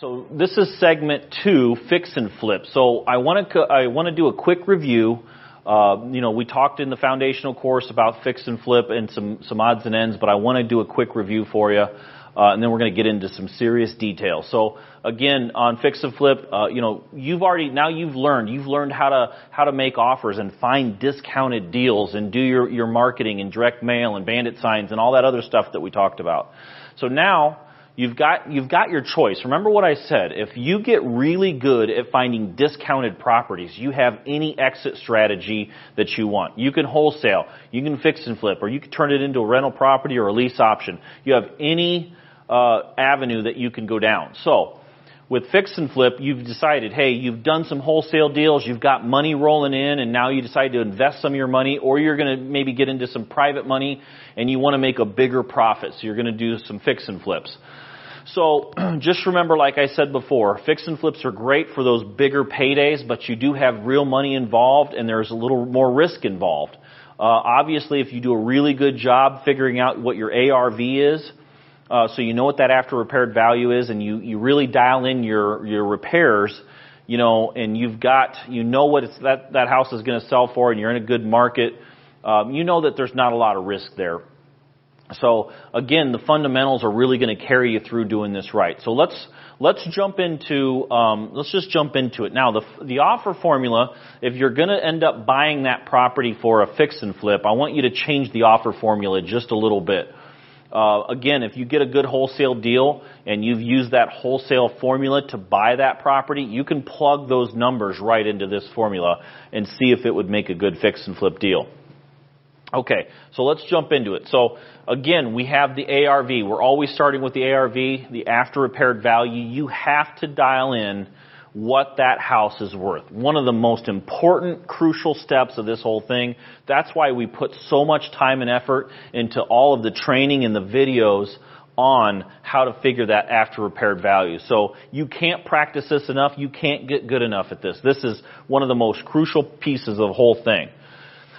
So this is segment 2, fix and flip. So I want to do a quick review. We talked in the foundational course about fix and flip and some odds and ends, but I want to do a quick review for you, and then we're going to get into some serious detail. So again, on fix and flip, you've learned how to make offers and find discounted deals and do your marketing and direct mail and bandit signs and all that other stuff that we talked about. So now You've got your choice. Remember what I said. If you get really good at finding discounted properties, you have any exit strategy that you want. You can wholesale, you can fix and flip, or you can turn it into a rental property or a lease option. You have any avenue that you can go down. So with fix and flip, you've decided, hey, you've done some wholesale deals, you've got money rolling in, and now you decide to invest some of your money, or you're going to maybe get into some private money and you want to make a bigger profit. So you're going to do some fix and flips. So just remember, like I said before, fix and flips are great for those bigger paydays, but you do have real money involved and there's a little more risk involved. Obviously, if you do a really good job figuring out what your ARV is, so you know what that after repaired value is, and you really dial in your repairs, and what that house is going to sell for, and you're in a good market, that there's not a lot of risk there. So again, the fundamentals are really going to carry you through doing this right. So let's just jump into it. Now, the offer formula, if you're going to end up buying that property for a fix and flip, I want you to change the offer formula just a little bit. Again, if you get a good wholesale deal and you've used that wholesale formula to buy that property, you can plug those numbers right into this formula and see if it would make a good fix and flip deal. Okay, so let's jump into it. So again, we have the ARV. We're always starting with the ARV, the after repaired value. You have to dial in what that house is worth. One of the most important, crucial steps of this whole thing. That's why we put so much time and effort into all of the training and the videos on how to figure that after repaired value. So you can't practice this enough. You can't get good enough at this. This is one of the most crucial pieces of the whole thing.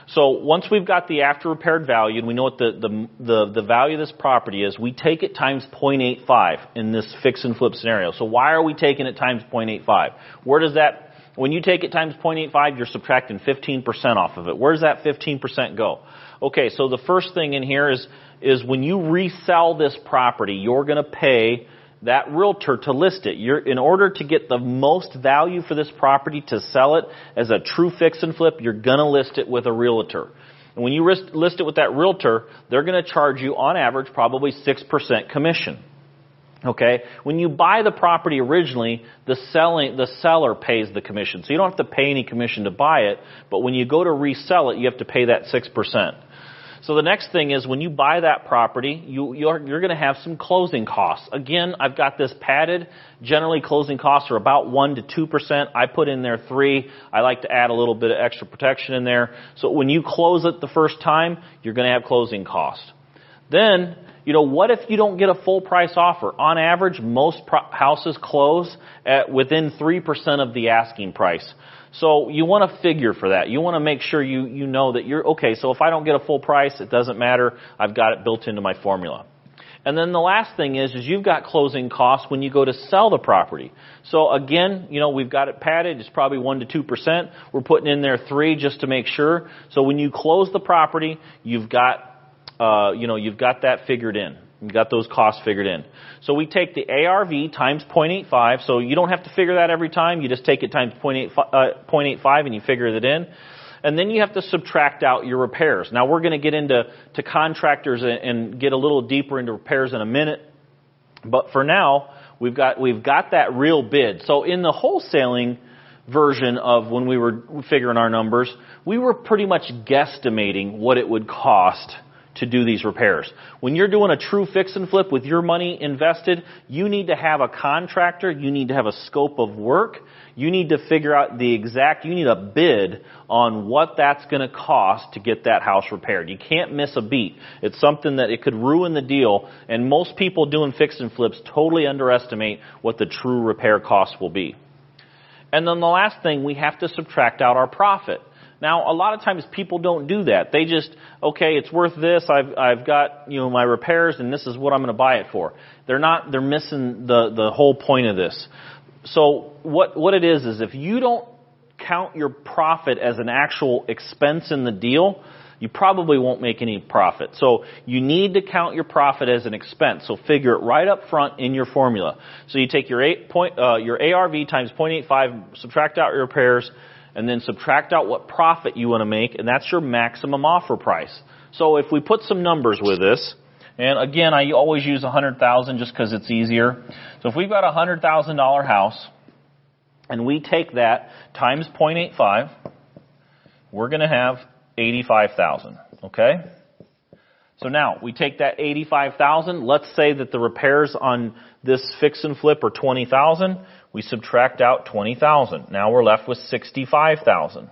So once we've got the after repaired value and we know what the value of this property is, we take it times 0.85 in this fix and flip scenario. So why are we taking it times 0.85? When you take it times 0.85, you're subtracting 15% off of it. Where does that 15% go? Okay, so the first thing in here is when you resell this property, you're going to pay that realtor to list it. In order to get the most value for this property to sell it as a true fix and flip, you're going to list it with a realtor. And when you list it with that realtor, they're going to charge you on average probably 6% commission. Okay? When you buy the property originally, the seller pays the commission. So you don't have to pay any commission to buy it, but when you go to resell it, you have to pay that 6%. So the next thing is when you buy that property, you're going to have some closing costs. Again, I've got this padded. Generally, closing costs are about 1 to 2%. I put in there 3. I like to add a little bit of extra protection in there. So when you close it the first time, you're going to have closing costs. Then, what if you don't get a full price offer? On average, most houses close at within 3% of the asking price. So you want to figure for that. You want to make sure you know that you're okay. So if I don't get a full price, it doesn't matter. I've got it built into my formula. And then the last thing is you've got closing costs when you go to sell the property. So again, we've got it padded. It's probably 1 to 2%. We're putting in there 3 just to make sure. So when you close the property, you've got that figured in. You've got those costs figured in. So we take the ARV times 0.85. So you don't have to figure that every time. You just take it times 0.85 and you figure it in. And then you have to subtract out your repairs. Now we're going to get into contractors and get a little deeper into repairs in a minute. But for now, we've got that real bid. So in the wholesaling version of when we were figuring our numbers, we were pretty much guesstimating what it would cost to do these repairs. When you're doing a true fix and flip with your money invested, you need to have a contractor, you need to have a scope of work, you need to figure out you need a bid on what that's going to cost to get that house repaired. You can't miss a beat. It's something that it could ruin the deal, and most people doing fix and flips totally underestimate what the true repair cost will be. And then the last thing, we have to subtract out our profit. Now, a lot of times people don't do that. They just, okay, it's worth this. I've got, my repairs and this is what I'm going to buy it for. They're missing the whole point of this. So what it is if you don't count your profit as an actual expense in the deal, you probably won't make any profit. So you need to count your profit as an expense. So figure it right up front in your formula. So you take your ARV times 0.85, subtract out your repairs, and then subtract out what profit you want to make, and that's your maximum offer price. So if we put some numbers with this, and again, I always use 100,000 just because it's easier. So if we've got a $100,000 house, and we take that times 0.85, we're going to have 85,000, okay? So now, we take that 85,000, let's say that the repairs on this fix and flip are 20,000, we subtract out 20,000. Now we're left with 65,000.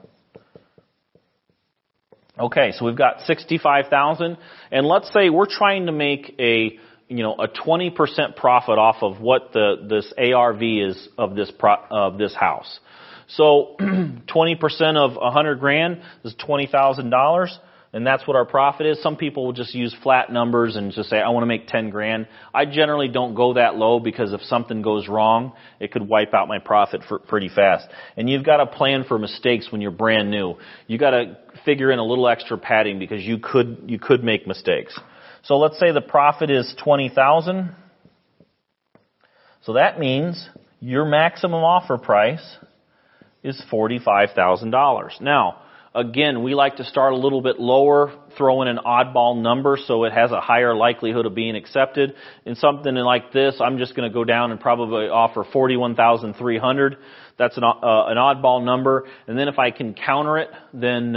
Okay, so we've got 65,000, and let's say we're trying to make a 20% profit off of what this ARV is of this house. So 20% of $100,000 is $20,000, and that's what our profit is. Some people will just use flat numbers and just say, I want to make $10,000. I generally don't go that low because if something goes wrong, it could wipe out my profit pretty fast. And you've got to plan for mistakes when you're brand new. You got to figure in a little extra padding because you could make mistakes. So let's say the profit is $20,000. So that means your maximum offer price is $45,000. Now, again, we like to start a little bit lower, throw in an oddball number so it has a higher likelihood of being accepted. In something like this, I'm just going to go down and probably offer $41,300. That's an oddball number. And then if I can counter it, then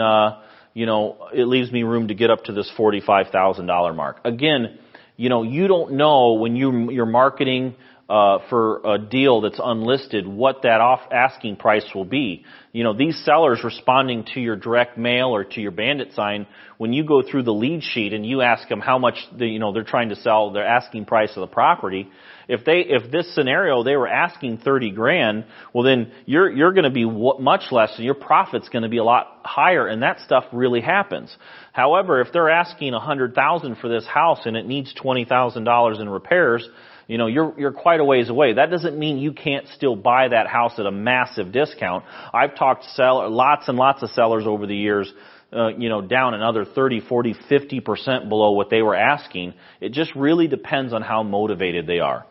it leaves me room to get up to this $45,000 mark. Again, you don't know when you're marketing for a deal that's unlisted what that asking price will be. These sellers responding to your direct mail or to your bandit sign, when you go through the lead sheet and you ask them how much they're trying to sell, their asking price of the property, if this scenario they were asking $30,000, well then you're going to be much less, and your profit's going to be a lot higher, and that stuff really happens. However, if they're asking $100,000 for this house and it needs $20,000 in repairs, you're quite a ways away. That doesn't mean you can't still buy that house at a massive discount. I've talked to lots and lots of sellers over the years, down another 30, 40, 50% below what they were asking. It just really depends on how motivated they are.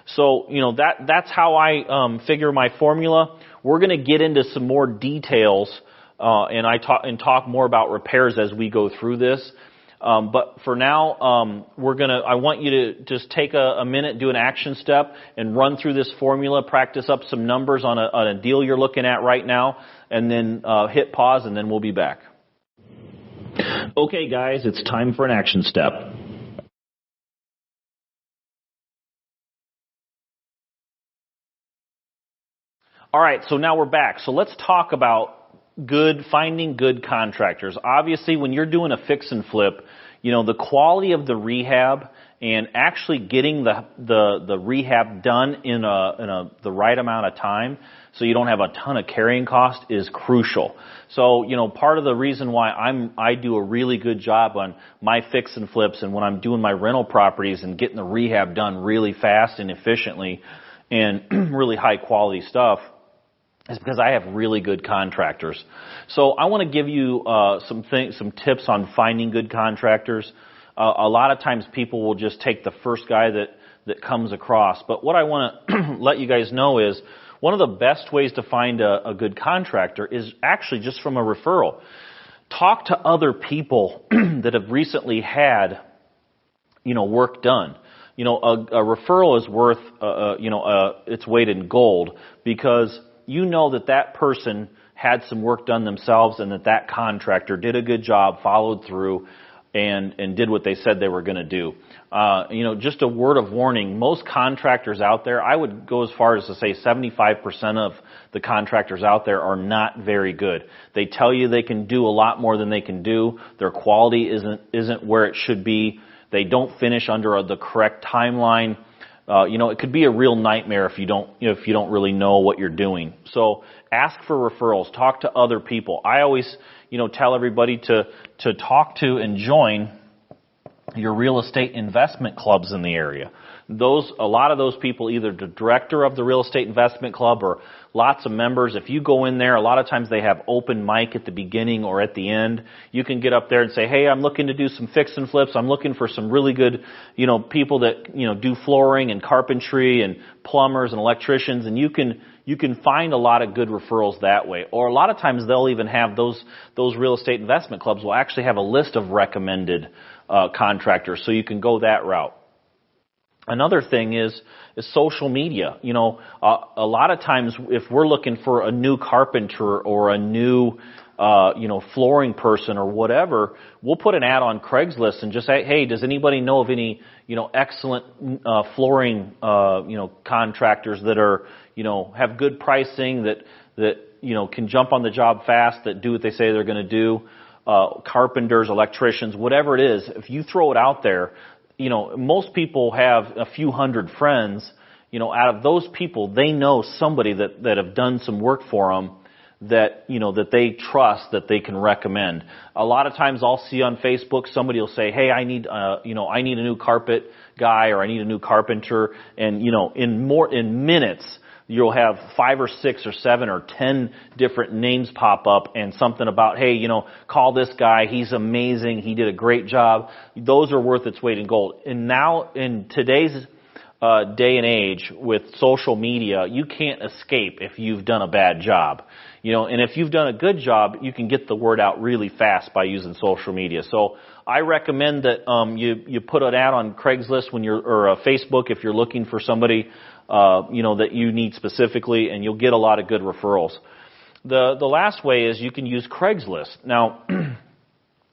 So, that's how I figure my formula. We're going to get into some more details, and talk more about repairs as we go through this. But for now, I want you to just take a minute, do an action step, and run through this formula, practice up some numbers on a deal you're looking at right now, and then hit pause, and then we'll be back. Okay, guys, it's time for an action step. All right, so now we're back. So let's talk about finding good contractors. Obviously, when you're doing a fix and flip, the quality of the rehab and actually getting the rehab done in the right amount of time, so you don't have a ton of carrying cost, is crucial. So, part of the reason why I do a really good job on my fix and flips, and when I'm doing my rental properties and getting the rehab done really fast and efficiently and really high quality stuff, is because I have really good contractors. So I want to give you some tips on finding good contractors. A lot of times people will just take the first guy that comes across. But what I want to let you guys know is one of the best ways to find a good contractor is actually just from a referral. Talk to other people that have recently had work done. A referral is worth its weight in gold, because that person had some work done themselves, and that contractor did a good job, followed through, and did what they said they were going to do. Just a word of warning, most contractors out there, I would go as far as to say 75% of the contractors out there are not very good. They tell you they can do a lot more than they can do. Their quality isn't where it should be. They don't finish under the correct timeline. It could be a real nightmare if you don't really know what you're doing. So ask for referrals. Talk to other people. I always, tell everybody to talk to and join your real estate investment clubs in the area. A lot of those people, either the director of the real estate investment club or lots of members, if you go in there, a lot of times they have open mic at the beginning or at the end. You can get up there and say, hey, I'm looking to do some fix and flips. I'm looking for some really good, people that, do flooring and carpentry and plumbers and electricians, and you can find a lot of good referrals that way. Or a lot of times they'll even have those real estate investment clubs will actually have a list of recommended contractors, so you can go that route. Another thing is social media. A lot of times if we're looking for a new carpenter or a new, flooring person or whatever, we'll put an ad on Craigslist and just say, hey, does anybody know of any, excellent, flooring, contractors that are, have good pricing that, can jump on the job fast, that do what they say they're going to do, carpenters, electricians, whatever it is. If you throw it out there, most people have a few hundred friends. Out of those people, they know somebody that have done some work for them that they trust, that they can recommend. A lot of times I'll see on Facebook somebody will say, hey, I need a new carpet guy, or I need a new carpenter. And, in minutes, you'll have 5 or 6 or 7 or 10 different names pop up and something about, hey, call this guy. He's amazing. He did a great job. Those are worth its weight in gold. And now in today's day and age with social media, you can't escape if you've done a bad job. And if you've done a good job, you can get the word out really fast by using social media. So I recommend that you put an ad on Craigslist or Facebook if you're looking for somebody that you need specifically, and you'll get a lot of good referrals. The last way is you can use Craigslist. Now,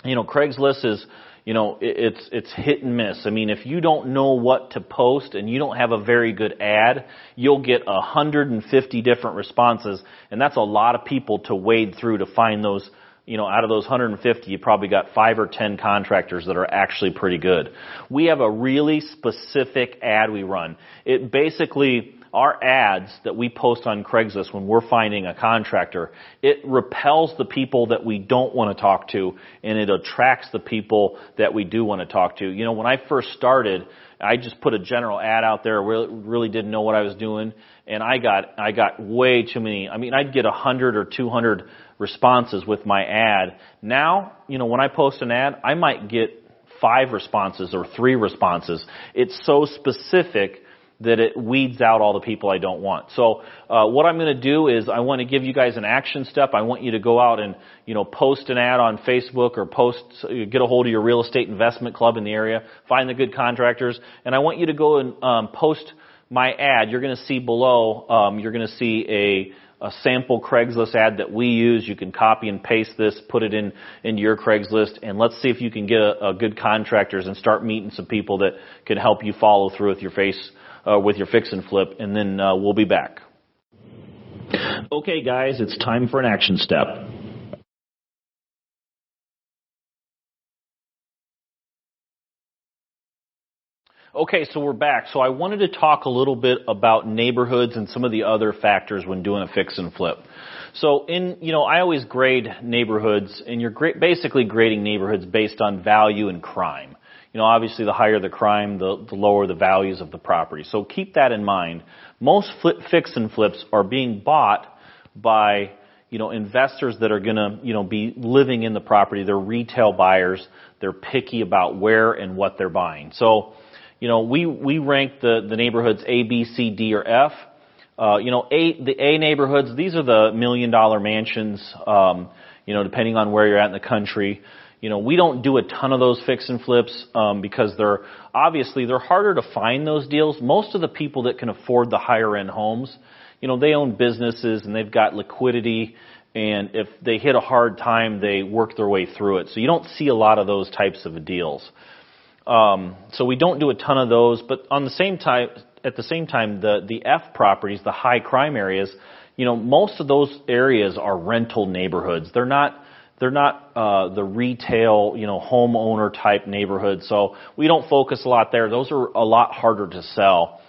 Craigslist is, it's hit and miss. I mean, if you don't know what to post and you don't have a very good ad, you'll get 150 different responses, and that's a lot of people to wade through to find those. Out of those 150, you probably got 5 or 10 contractors that are actually pretty good. We have a really specific ad we run. It basically, our ads that we post on Craigslist when we're finding a contractor, it repels the people that we don't want to talk to, and it attracts the people that we do want to talk to. When I first started, I just put a general ad out there, really didn't know what I was doing, and I got way too many. I mean, I'd get 100 or 200 responses with my ad. Now, when I post an ad, I might get 5 responses or 3 responses. It's so specific that it weeds out all the people I don't want. So what I'm going to do is I want to give you guys an action step. I want you to go out and post an ad on Facebook, or get a hold of your real estate investment club in the area, find the good contractors, and I want you to go and post my ad. You're going to see below, you're going to see a sample Craigslist ad that we use. You can copy and paste this, put it into your Craigslist, and let's see if you can get a good contractors and start meeting some people that can help you follow through with your fix and flip, and then we'll be back. Okay, guys, it's time for an action step. Okay, so we're back. So I wanted to talk a little bit about neighborhoods and some of the other factors when doing a fix and flip. So I always grade neighborhoods, and you're basically grading neighborhoods based on value and crime. Obviously the higher the crime, the lower the values of the property. So keep that in mind. Most fix and flips are being bought by, investors that are going to, be living in the property. They're retail buyers. They're picky about where and what they're buying. So, we rank the neighborhoods A, B, C, D, or F. The A neighborhoods, these are the $1 million mansions, depending on where you're at in the country. We don't do a ton of those fix and flips because they're harder to find those deals. Most of the people that can afford the higher end homes, they own businesses and they've got liquidity, and if they hit a hard time, they work their way through it. So you don't see a lot of those types of deals. So we don't do a ton of those, but at the same time, the F properties, the high crime areas, most of those areas are rental neighborhoods. They're not the retail, homeowner type neighborhoods. So we don't focus a lot there. Those are a lot harder to sell.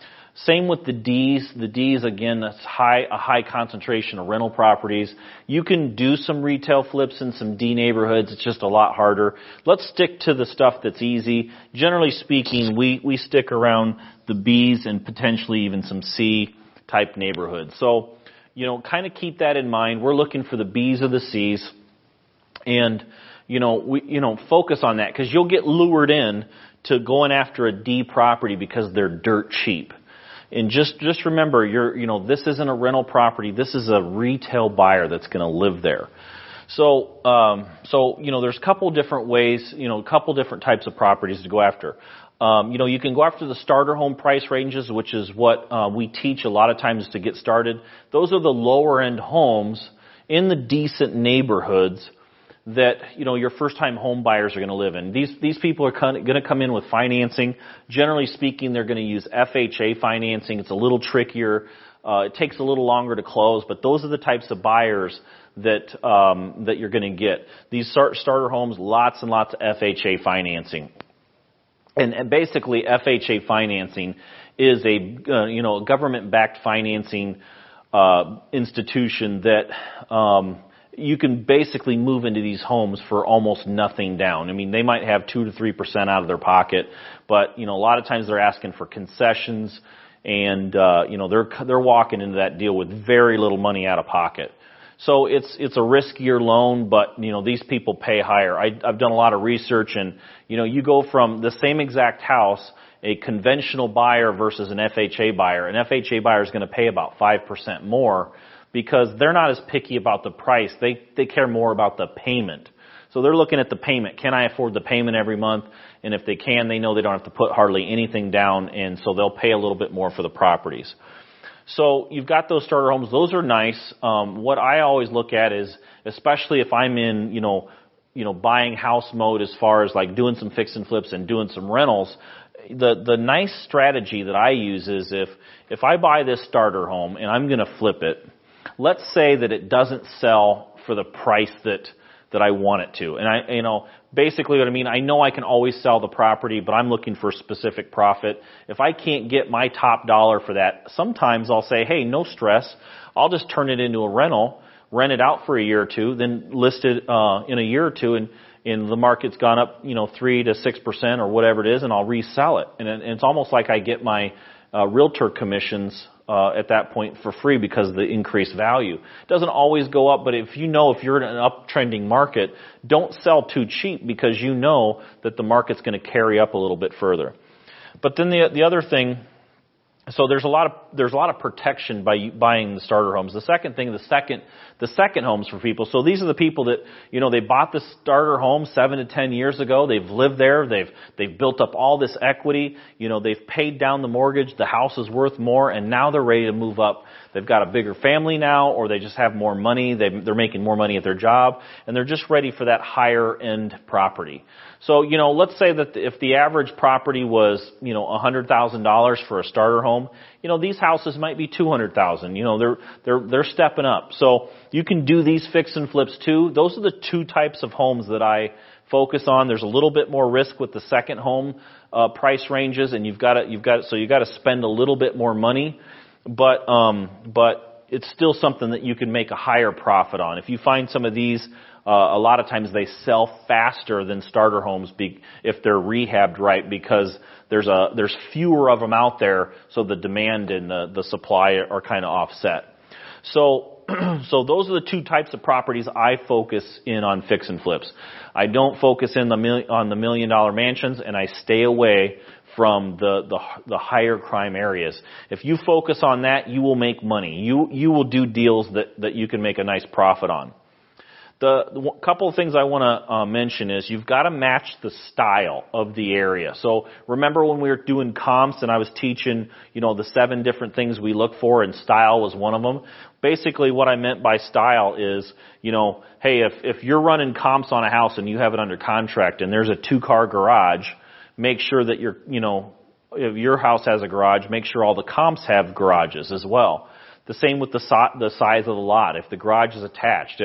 Same with the Ds. The Ds, again, that's a high concentration of rental properties. You can do some retail flips in some D neighborhoods. It's just a lot harder. Let's stick to the stuff that's easy. Generally speaking, we stick around the Bs and potentially even some C type neighborhoods. So, kind of keep that in mind. We're looking for the Bs or the Cs, and focus on that, because you'll get lured in to going after a D property because they're dirt cheap. And just remember, this isn't a rental property. This is a retail buyer that's going to live there. So there's a couple different ways, a couple different types of properties to go after. You can go after the starter home price ranges, which is what we teach a lot of times to get started. Those are the lower end homes in the decent neighborhoods that, your first-time home buyers are going to live in. These people are going to come in with financing. Generally speaking, they're going to use FHA financing. It's a little trickier. It takes a little longer to close, but those are the types of buyers that you're going to get. These starter homes, lots and lots of FHA financing. And basically, FHA financing is a government-backed financing institution that you can basically move into these homes for almost nothing down. I mean, they might have 2 to 3% out of their pocket, but a lot of times they're asking for concessions, and they're walking into that deal with very little money out of pocket. So it's a riskier loan, but these people pay higher. I've done a lot of research, and you go from the same exact house, a conventional buyer versus an FHA buyer. An FHA buyer is going to pay about 5% more, because they're not as picky about the price. They care more about the payment. So they're looking at the payment. Can I afford the payment every month? And if they can, they know they don't have to put hardly anything down, and so they'll pay a little bit more for the properties. So you've got those starter homes. Those are nice. What I always look at is, especially if I'm in, buying house mode, as far as like doing some fix and flips and doing some rentals, the nice strategy that I use is if I buy this starter home and I'm going to flip it, let's say that it doesn't sell for the price that I want it to. And basically what I mean, I know I can always sell the property, but I'm looking for specific profit. If I can't get my top dollar for that, sometimes I'll say, hey, no stress. I'll just turn it into a rental, rent it out for a year or two, then list it in a year or two, and the market's gone up, 3 to 6% or whatever it is, and I'll resell it. And it's almost like I get my realtor commissions at that point for free because of the increased value. It doesn't always go up, but if you're in an uptrending market, don't sell too cheap, because you know that the market's going to carry up a little bit further. But then the other thing, so there's a lot of protection by buying the starter homes. The second thing, the second homes for people. So these are the people that, they bought the starter home 7 to 10 years ago. They've lived there. They've built up all this equity. They've paid down the mortgage. The house is worth more, and now they're ready to move up. They've got a bigger family now, or they just have more money. They're making more money at their job, and they're just ready for that higher end property. So, let's say that if the average property was, $100,000 for a starter home, these houses might be $200,000. They're stepping up. So you can do these fix and flips too. Those are the two types of homes that I focus on. There's a little bit more risk with the second home price ranges, and you've got to spend a little bit more money, but it's still something that you can make a higher profit on. If you find some of these, a lot of times they sell faster than starter homes if they're rehabbed right, because there's fewer of them out there, so the demand and the supply are kind of offset. So those are the two types of properties I focus in on fix and flips. I don't focus on the $1 million mansions, and I stay away from the higher crime areas. If you focus on that, you will make money. You will do deals that you can make a nice profit on. The couple of things I want to mention is you've got to match the style of the area. So remember when we were doing comps and I was teaching, the 7 different things we look for, and style was one of them. Basically what I meant by style is, hey, if you're running comps on a house and you have it under contract and there's a 2-car garage, make sure that if your house has a garage, make sure all the comps have garages as well. The same with the size of the lot. If the garage is attached,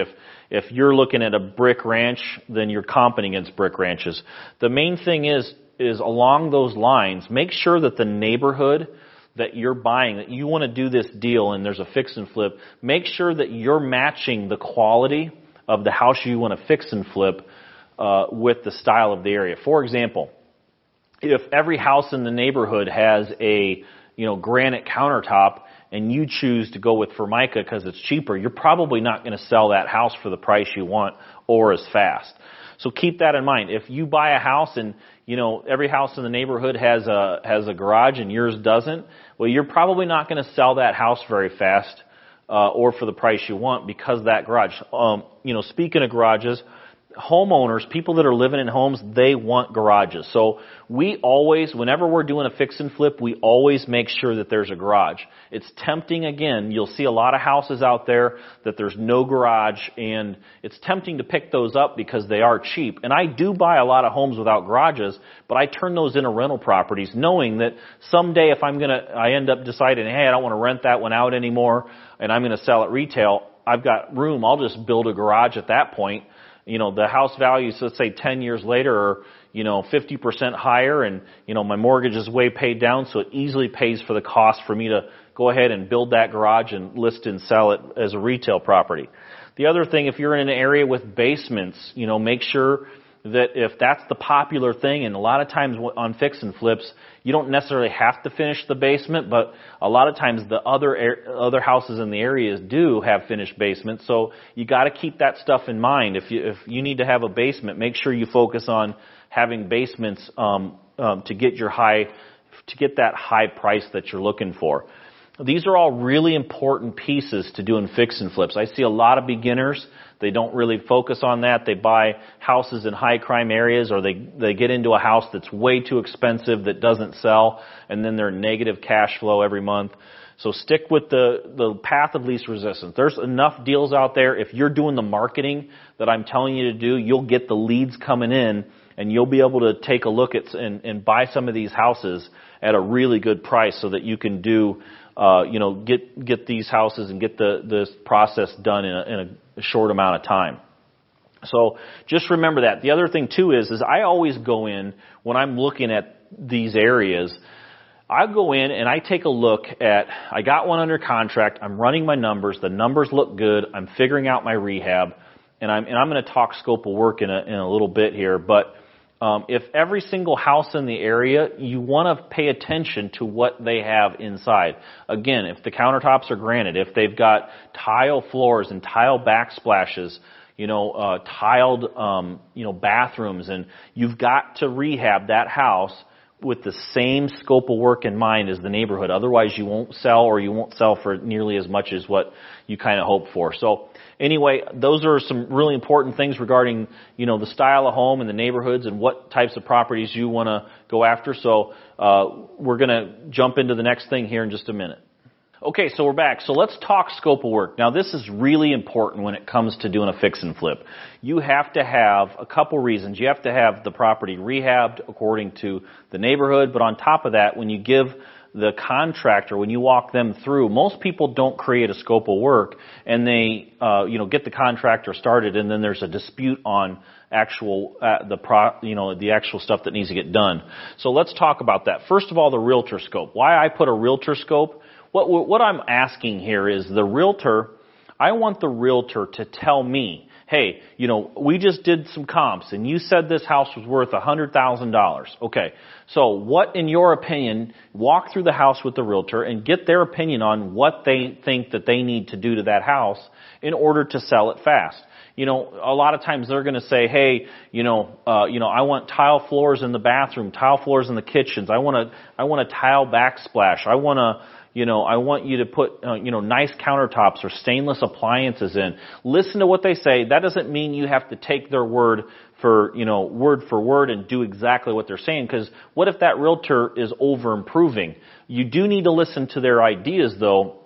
if you're looking at a brick ranch, then you're comping against brick ranches. The main thing is along those lines, make sure that the neighborhood that you're buying, that you want to do this deal and there's a fix and flip, make sure that you're matching the quality of the house you want to fix and flip with the style of the area. For example, if every house in the neighborhood has a granite countertop and you choose to go with Formica because it's cheaper, you're probably not going to sell that house for the price you want or as fast. So keep that in mind. If you buy a house and every house in the neighborhood has a garage and yours doesn't, well, you're probably not going to sell that house very fast or for the price you want because of that garage. Speaking of garages, homeowners, people that are living in homes, they want garages. So we always, whenever we're doing a fix and flip, we always make sure that there's a garage. It's tempting, again, you'll see a lot of houses out there that there's no garage, and it's tempting to pick those up because they are cheap. And I do buy a lot of homes without garages, but I turn those into rental properties knowing that someday if I end up deciding, hey, I don't want to rent that one out anymore and I'm going to sell it retail, I've got room, I'll just build a garage at that point. The house values, let's say 10 years later, are, 50% higher, and, my mortgage is way paid down, so it easily pays for the cost for me to go ahead and build that garage and list and sell it as a retail property. The other thing, if you're in an area with basements, make sure that if that's the popular thing, and a lot of times on fix and flips, you don't necessarily have to finish the basement, but a lot of times the other houses in the areas do have finished basements, so you got to keep that stuff in mind. If you need to have a basement, make sure you focus on having basements to get that high price that you're looking for. These are all really important pieces to doing fix and flips. I see a lot of beginners, they don't really focus on that. They buy houses in high crime areas, or they get into a house that's way too expensive that doesn't sell, and then they're negative cash flow every month. So stick with the path of least resistance. There's enough deals out there. If you're doing the marketing that I'm telling you to do, you'll get the leads coming in, and you'll be able to take a look at and buy some of these houses at a really good price so that you can do get these houses and get this process done in a short amount of time. So just remember that. The other thing too is I always go in when I'm looking at these areas, I go in and I take a look at, I got one under contract, I'm running my numbers, the numbers look good, I'm figuring out my rehab, and I'm going to talk scope of work in a little bit here, but if every single house in the area, you want to pay attention to what they have inside. Again, if the countertops are granite, if they've got tile floors and tile backsplashes, tiled, bathrooms, and you've got to rehab that house with the same scope of work in mind as the neighborhood. Otherwise, you won't sell, or you won't sell for nearly as much as what you kind of hope for. So anyway, those are some really important things regarding, the style of home and the neighborhoods and what types of properties you want to go after. So we're going to jump into the next thing here in just a minute. Okay, so we're back. So let's talk scope of work. Now, this is really important when it comes to doing a fix and flip. You have to have a couple reasons. You have to have the property rehabbed according to the neighborhood, but on top of that, when you give the contractor, when you walk them through, most people don't create a scope of work, and they, get the contractor started, and then there's a dispute on the actual stuff that needs to get done. So let's talk about that. First of all, the realtor scope. Why I put a realtor scope? What I'm asking here is I want the realtor to tell me, hey, we just did some comps and you said this house was worth $100,000. Okay. So what, in your opinion, walk through the house with the realtor and get their opinion on what they think that they need to do to that house in order to sell it fast. A lot of times they're going to say, hey, I want tile floors in the bathroom, tile floors in the kitchens. I want a tile backsplash. I want you to put, nice countertops or stainless appliances in. Listen to what they say. That doesn't mean you have to take their word for word and do exactly what they're saying, because what if that realtor is over improving? You do need to listen to their ideas though,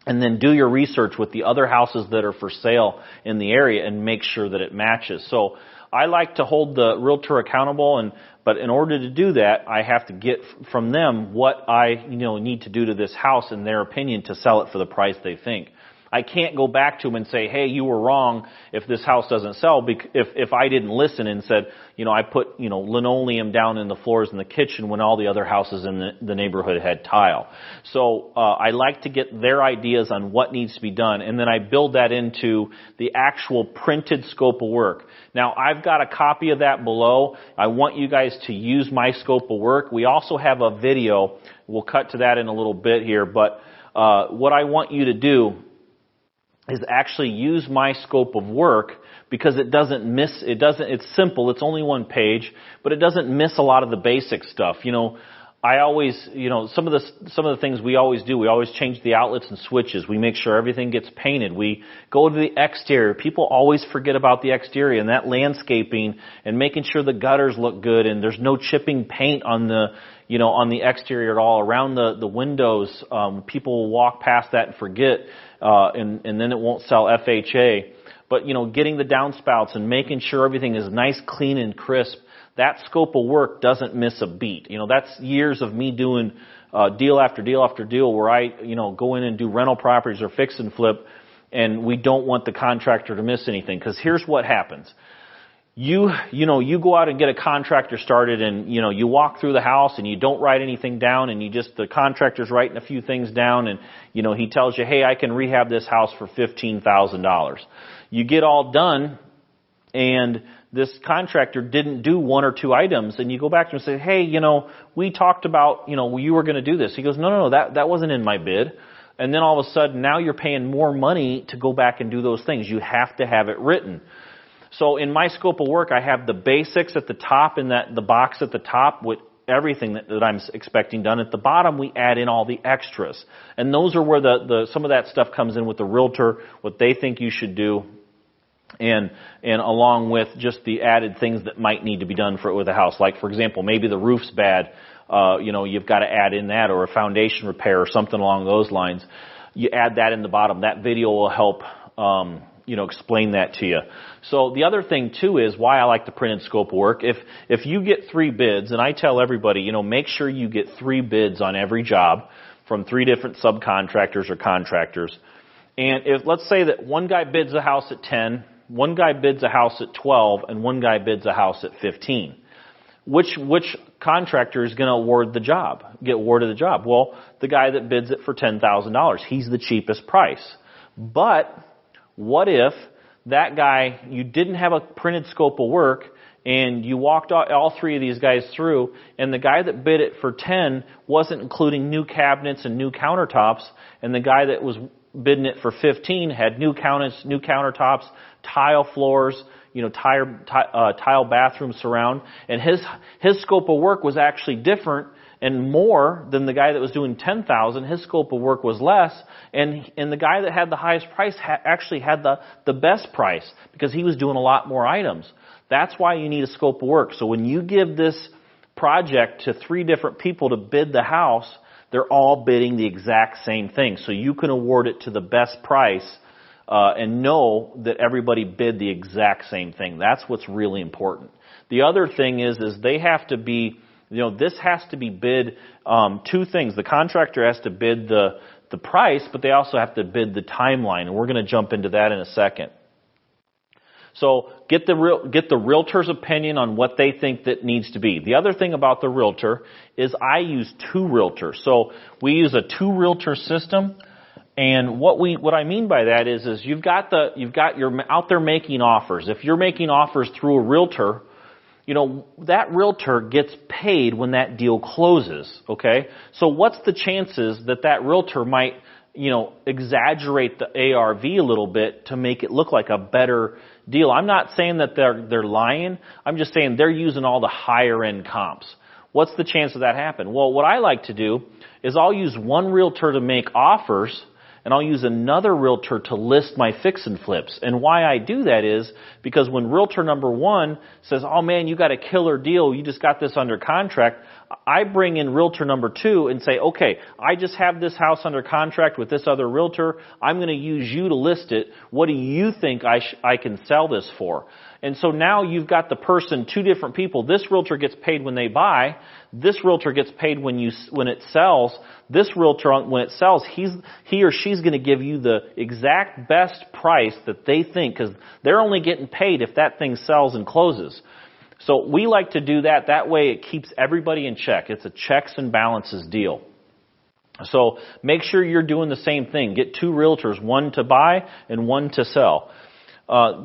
and then do your research with the other houses that are for sale in the area and make sure that it matches. So I like to hold the realtor accountable, but in order to do that, I have to get from them what I need to do to this house in their opinion to sell it for the price they think. I can't go back to them and say, hey, you were wrong if this house doesn't sell, if I didn't listen and said, I put, linoleum down in the floors in the kitchen when all the other houses in the neighborhood had tile. So I like to get their ideas on what needs to be done, and then I build that into the actual printed scope of work. Now, I've got a copy of that below. I want you guys to use my scope of work. We also have a video. We'll cut to that in a little bit here, but what I want you to do is actually use my scope of work, because it's simple, it's only one page, but it doesn't miss a lot of the basic stuff. I always, some of the things we always do, we always change the outlets and switches. We make sure everything gets painted. We go to the exterior. People always forget about the exterior and that landscaping and making sure the gutters look good and there's no chipping paint on the exterior at all. Around the windows, people will walk past that and forget, and then it won't sell FHA. But, getting the downspouts and making sure everything is nice, clean, and crisp, that scope of work doesn't miss a beat. That's years of me doing deal after deal after deal where I, go in and do rental properties or fix and flip, and we don't want the contractor to miss anything. Because here's what happens. You go out and get a contractor started, and, you walk through the house and you don't write anything down, and the contractor's writing a few things down, and, he tells you, hey, I can rehab this house for $15,000. You get all done, and this contractor didn't do one or two items, and you go back to him and say, hey, we talked about, you were going to do this. He goes, no, that wasn't in my bid. And then all of a sudden, now you're paying more money to go back and do those things. You have to have it written. So in my scope of work, I have the basics at the top, and the box at the top with everything that I'm expecting done. At the bottom, we add in all the extras. And those are where some of that stuff comes in with the realtor, what they think you should do, and along with just the added things that might need to be done with a house. Like, for example, maybe the roof's bad. You've got to add in that, or a foundation repair or something along those lines. You add that in the bottom. That video will help explain that to you. So the other thing too is why I like the printed scope of work. If you get 3 bids, and I tell everybody, make sure you get 3 bids on every job from 3 different subcontractors or contractors. And if, let's say that one guy bids a house at 10, one guy bids a house at 12, and one guy bids a house at 15. Which contractor is going to get awarded the job? Well, the guy that bids it for $10,000. He's the cheapest price. But what if that guy, you didn't have a printed scope of work, and you walked all 3 of these guys through, and the guy that bid it for 10 wasn't including new cabinets and new countertops, and the guy that was bidding it for 15 had new cabinets, new countertops, tile floors, tile bathroom surround, and his scope of work was actually different and more than the guy that was doing 10,000. His scope of work was less, and the guy that had the highest price actually had the best price because he was doing a lot more items. That's why you need a scope of work. So when you give this project to 3 different people to bid the house, they're all bidding the exact same thing. So you can award it to the best price and know that everybody bid the exact same thing. That's what's really important. The other thing is they have to be, this has to be bid 2 things. The contractor has to bid the price, but they also have to bid the timeline, and we're going to jump into that in a second. So get the realtor's opinion on what they think that needs to be. The other thing about the realtor is I use 2 realtors. So we use a 2 realtor system, and what I mean by that is you're out there making offers. If you're making offers through a realtor, that realtor gets paid when that deal closes, okay? So what's the chances that realtor might, exaggerate the ARV a little bit to make it look like a better deal? I'm not saying that they're lying. I'm just saying they're using all the higher end comps. What's the chance of that happen? Well, what I like to do is I'll use one realtor to make offers, and I'll use another realtor to list my fix and flips. And why I do that is because when realtor number 1 says, oh man, you got a killer deal, you just got this under contract, I bring in realtor number 2 and say, okay, I just have this house under contract with this other realtor. I'm going to use you to list it. What do you think I can sell this for? And so now you've got the person, 2 different people. This realtor gets paid when they buy. This realtor gets paid when it sells. This realtor, when it sells, he or she's going to give you the exact best price that they think, because they're only getting paid if that thing sells and closes. So we like to do that. That way it keeps everybody in check. It's a checks and balances deal. So make sure you're doing the same thing. Get 2 realtors, 1 to buy and 1 to sell.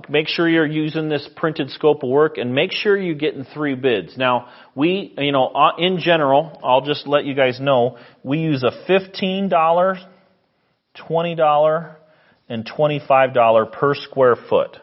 Make sure you're using this printed scope of work, and make sure you're getting 3 bids. Now, in general, I'll just let you guys know, we use a $15, $20, and $25 per square foot.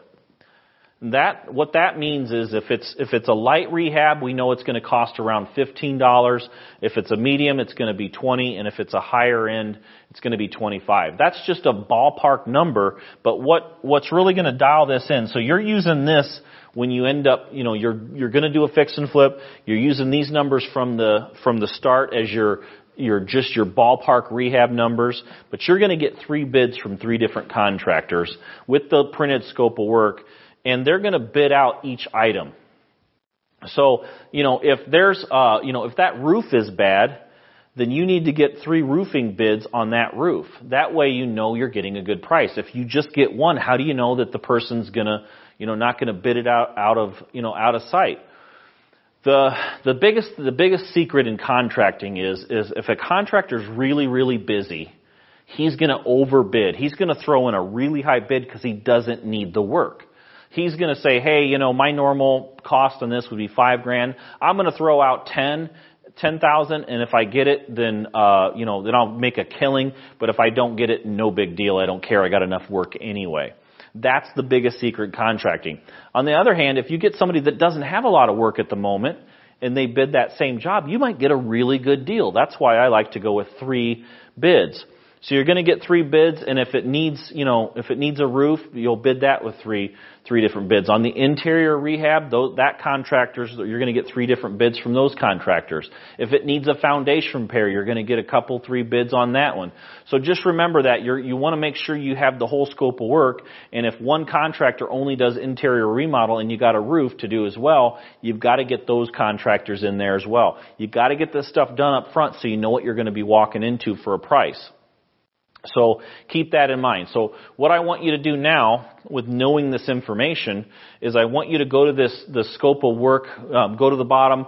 What that means is if it's a light rehab, we know it's going to cost around $15. If it's a medium, it's going to be $20, and if it's a higher end, it's going to be $25. That's just a ballpark number, but what's really going to dial this in? So you're using this when you end up, you're going to do a fix and flip. You're using these numbers from the start as your ballpark rehab numbers, but you're going to get 3 bids from 3 different contractors with the printed scope of work. And they're going to bid out each item. So, if if that roof is bad, then you need to get 3 roofing bids on that roof. That way you're getting a good price. If you just get 1, how do you know that the person's gonna, not gonna bid it out of sight? The biggest secret in contracting is if a contractor's really, really busy, he's gonna overbid. He's gonna throw in a really high bid because he doesn't need the work. He's going to say, hey, my normal cost on this would be $5,000. I'm going to throw out $10,000, and if I get it, then I'll make a killing. But if I don't get it, no big deal. I don't care. I got enough work anyway. That's the biggest secret in contracting. On the other hand, if you get somebody that doesn't have a lot of work at the moment and they bid that same job, you might get a really good deal. That's why I like to go with 3 bids. So you're going to get 3 bids, and if it needs a roof, you'll bid that with three different bids. On the interior rehab, you're going to get 3 different bids from those contractors. If it needs a foundation repair, you're going to get 3 bids on that one. So just remember that you want to make sure you have the whole scope of work, and if one contractor only does interior remodel and you got a roof to do as well, you've got to get those contractors in there as well. You've got to get this stuff done up front so you know what you're going to be walking into for a price. So keep that in mind. So what I want you to do now with knowing this information is I want you to go to the scope of work, go to the bottom.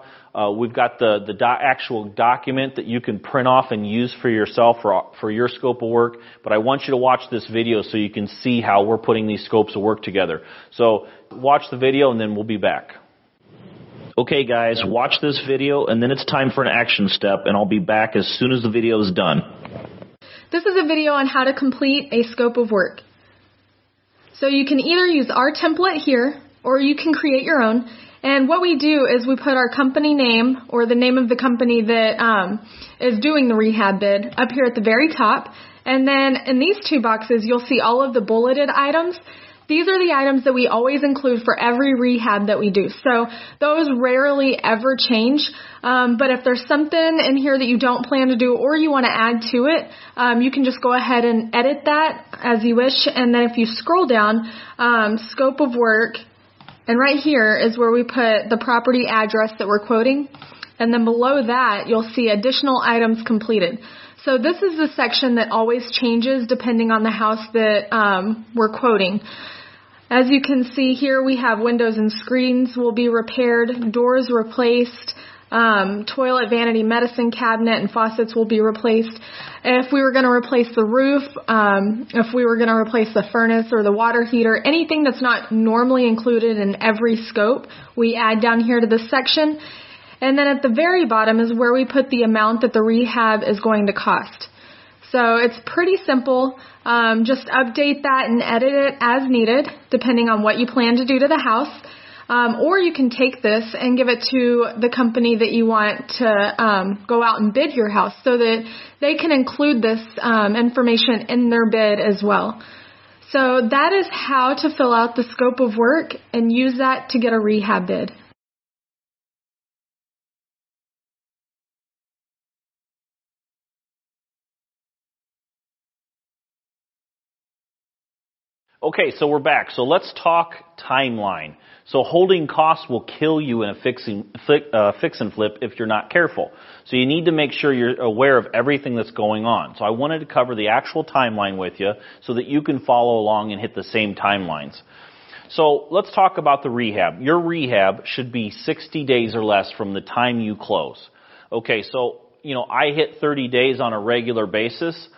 We've got the actual document that you can print off and use for yourself for your scope of work. But I want you to watch this video so you can see how we're putting these scopes of work together. So watch the video and then we'll be back. Okay guys, watch this video and then it's time for an action step, and I'll be back as soon as the video is done. This is a video on how to complete a scope of work. So you can either use our template here, or you can create your own. And what we do is we put our company name, or the name of the company that is doing the rehab bid, up here at the very top. And then in these 2 boxes, you'll see all of the bulleted items. These are the items that we always include for every rehab that we do. So those rarely ever change. But if there's something in here that you don't plan to do or you want to add to it, you can just go ahead and edit that as you wish. And then if you scroll down, scope of work, and right here is where we put the property address that we're quoting. And then below that, you'll see additional items completed. So this is the section that always changes depending on the house that we're quoting. As you can see here, we have windows and screens will be repaired, doors replaced, toilet, vanity, medicine cabinet, and faucets will be replaced. If we were going to replace the roof, if we were going to replace the furnace or the water heater, anything that's not normally included in every scope, we add down here to this section. And then at the very bottom is where we put the amount that the rehab is going to cost. So it's pretty simple. Just update that and edit it as needed, depending on what you plan to do to the house. Or you can take this and give it to the company that you want to go out and bid your house so that they can include this information in their bid as well. So that is how to fill out the scope of work and use that to get a rehab bid. Okay, so we're back. So let's talk timeline. So holding costs will kill you in a fix and flip if you're not careful. So you need to make sure you're aware of everything that's going on. So I wanted to cover the actual timeline with you so that you can follow along and hit the same timelines. So let's talk about the rehab. Your rehab should be 60 days or less from the time you close. Okay, so, I hit 30 days on a regular basis.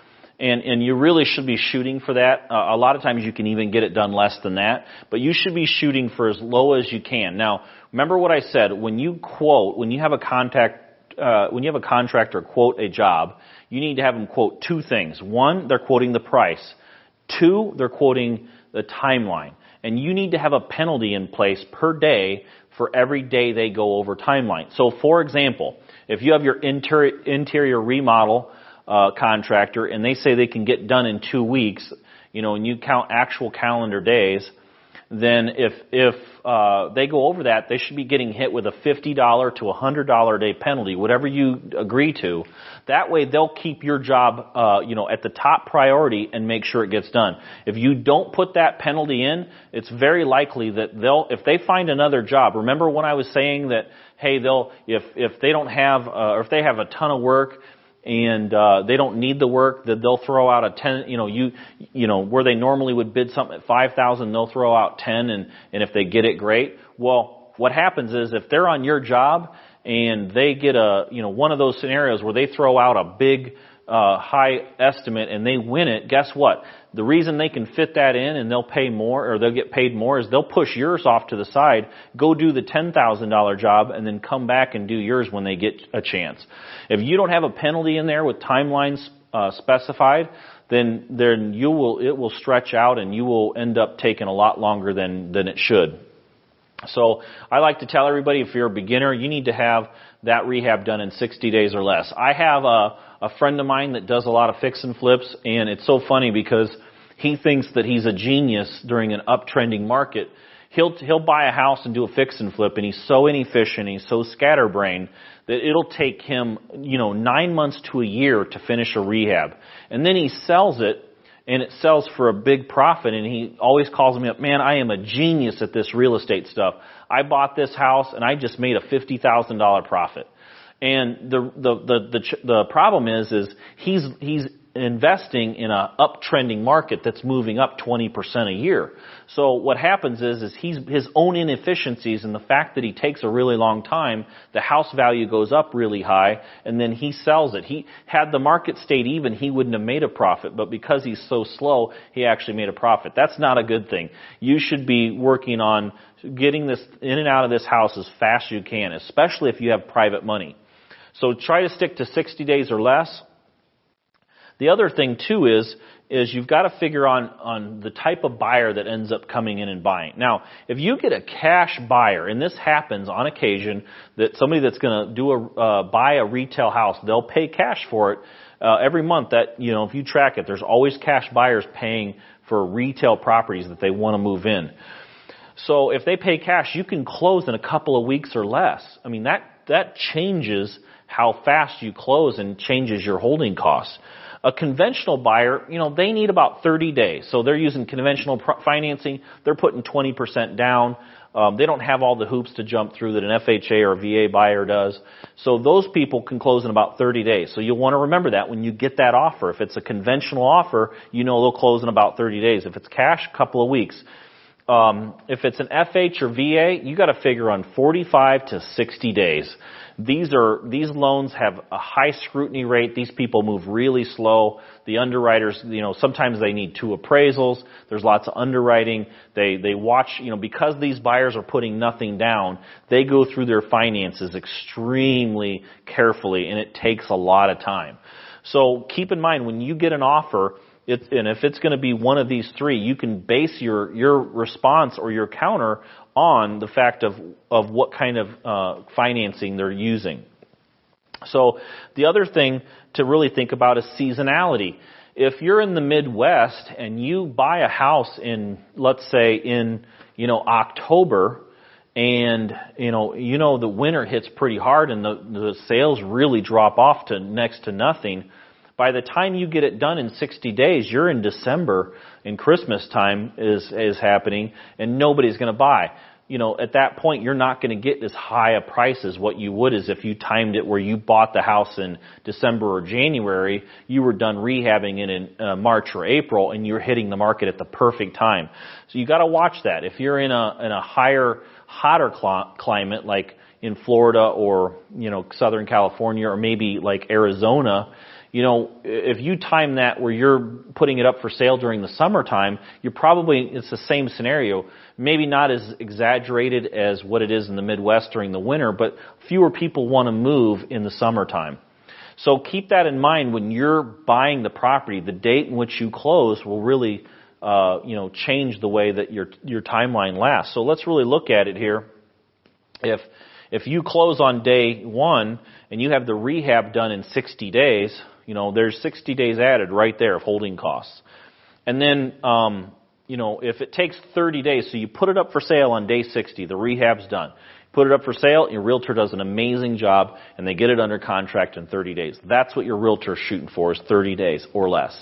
And you really should be shooting for that. A lot of times you can even get it done less than that, but you should be shooting for as low as you can. Now, remember what I said, when you have a contractor quote a job, you need to have them quote two things. One, they're quoting the price. Two, they're quoting the timeline. And you need to have a penalty in place per day for every day they go over timeline. So for example, if you have your interior remodel contractor, and they say they can get done in 2 weeks, and you count actual calendar days, then if they go over that, they should be getting hit with a $50 to $100 a day penalty, whatever you agree to. That way, they'll keep your job, at the top priority and make sure it gets done. If you don't put that penalty in, it's very likely that if they find another job. Remember when I was saying that, hey, if they don't have, or if they have a ton of work, and they don't need the work, that they'll throw out a 10, where they normally would bid something at 5,000, they'll throw out 10, and if they get it, great. Well, what happens is if they're on your job and they get one of those scenarios where they throw out a big high estimate and they win it, guess what? The reason they can fit that in and they'll pay more, or they'll get paid more, is they'll push yours off to the side, go do the $10,000 job, and then come back and do yours when they get a chance. If you don't have a penalty in there with timelines specified, then it will stretch out and you will end up taking a lot longer than it should. So I like to tell everybody, if you're a beginner, you need to have that rehab done in 60 days or less. I have a friend of mine that does a lot of fix and flips, and it's so funny because he thinks that he's a genius during an uptrending market. He'll buy a house and do a fix and flip, and he's so inefficient, he's so scatterbrained that it'll take him, 9 months to a year to finish a rehab. And then he sells it, and it sells for a big profit, and he always calls me up, man, I am a genius at this real estate stuff. I bought this house and I just made a $50,000 profit. And the problem is he's investing in a uptrending market that's moving up 20% a year. So what happens is his own inefficiencies and the fact that he takes a really long time, the house value goes up really high, and then he sells it. Had the market stayed even, he wouldn't have made a profit, but because he's so slow, he actually made a profit. That's not a good thing. You should be working on getting this in and out of this house as fast as you can, especially if you have private money. So try to stick to 60 days or less. The other thing too is you've got to figure on the type of buyer that ends up coming in and buying. Now, if you get a cash buyer, and this happens on occasion, that somebody that's going to buy a retail house, they'll pay cash for it every month. That if you track it, there's always cash buyers paying for retail properties that they want to move in. So if they pay cash, you can close in a couple of weeks or less. I mean, that changes how fast you close and changes your holding costs. A conventional buyer, they need about 30 days. So they're using conventional financing. They're putting 20% down. They don't have all the hoops to jump through that an FHA or VA buyer does. So those people can close in about 30 days. So you'll want to remember that when you get that offer. If it's a conventional offer, they'll close in about 30 days. If it's cash, a couple of weeks. If it's an FH or VA, you got to figure on 45 to 60 days. These loans have a high scrutiny rate. These people move really slow. The underwriters, sometimes they need 2 appraisals. There's lots of underwriting. They watch, because these buyers are putting nothing down, they go through their finances extremely carefully, and it takes a lot of time. So keep in mind, when you get an offer, and if it's going to be one of these 3, you can base your response or your counter on the fact of what kind of financing they're using. So the other thing to really think about is seasonality. If you're in the Midwest and you buy a house in, let's say, in October, and the winter hits pretty hard and the sales really drop off to next to nothing. By the time you get it done in 60 days, you're in December and Christmas time is happening and nobody's going to buy. At that point, you're not going to get as high a price as what you would as if you timed it where you bought the house in December or January, you were done rehabbing it in March or April, and you're hitting the market at the perfect time. So you got to watch that. If you're in a hotter climate like in Florida or Southern California or maybe like Arizona, if you time that where you're putting it up for sale during the summertime, it's the same scenario. Maybe not as exaggerated as what it is in the Midwest during the winter, but fewer people want to move in the summertime. So keep that in mind when you're buying the property. The date in which you close will really, change the way that your timeline lasts. So let's really look at it here. If you close on day 1 and you have the rehab done in 60 days, there's 60 days added right there of holding costs. And then, if it takes 30 days, so you put it up for sale on day 60, the rehab's done. Put it up for sale, your realtor does an amazing job, and they get it under contract in 30 days. That's what your realtor's shooting for, is 30 days or less.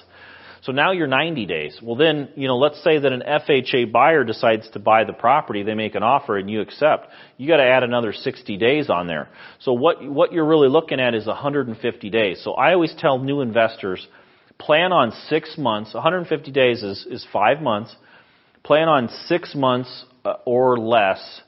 So now you're 90 days. Well then, let's say that an FHA buyer decides to buy the property, they make an offer and you accept. You got to add another 60 days on there. So what you're really looking at is 150 days. So I always tell new investors, plan on 6 months. 150 days is 5 months. Plan on 6 months or less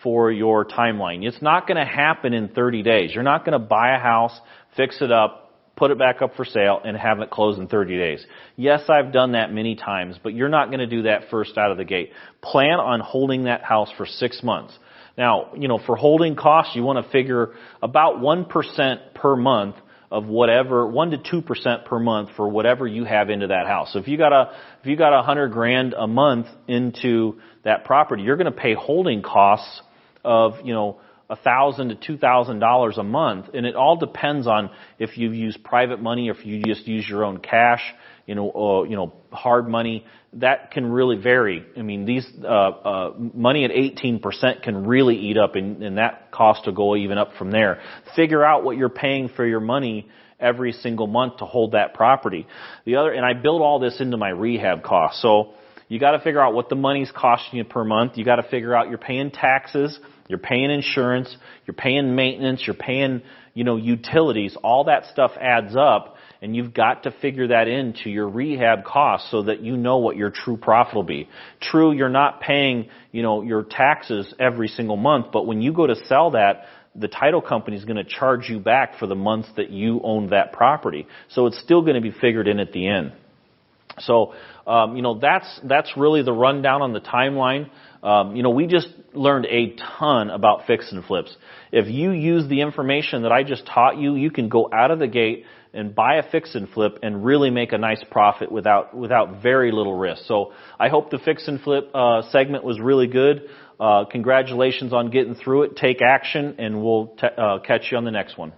for your timeline. It's not going to happen in 30 days. You're not going to buy a house, fix it up, put it back up for sale, and have it close in 30 days. Yes, I've done that many times, but you're not going to do that first out of the gate. Plan on holding that house for 6 months. Now, for holding costs, you want to figure about 1% per month of whatever, 1 to 2% per month for whatever you have into that house. So if you got $100,000 a month into that property, you're going to pay holding costs of, $1,000 to $2,000 a month, and it all depends on if you use private money or if you just use your own cash, hard money. That can really vary. I mean, these money at 18% can really eat up, and that cost will go even up from there. Figure out what you're paying for your money every single month to hold that property. And I build all this into my rehab costs. So you got to figure out what the money's costing you per month. You got to figure out you're paying taxes. You're paying insurance, you're paying maintenance, you're paying, utilities. All that stuff adds up, and you've got to figure that into your rehab costs so that you know what your true profit will be. True, you're not paying, your taxes every single month, but when you go to sell that, the title company is going to charge you back for the months that you own that property. So it's still going to be figured in at the end. So, that's really the rundown on the timeline. We just learned a ton about fix and flips. If you use the information that I just taught you, you can go out of the gate and buy a fix and flip and really make a nice profit without very little risk. So I hope the fix and flip segment was really good. Congratulations on getting through it. Take action, and we'll catch you on the next one.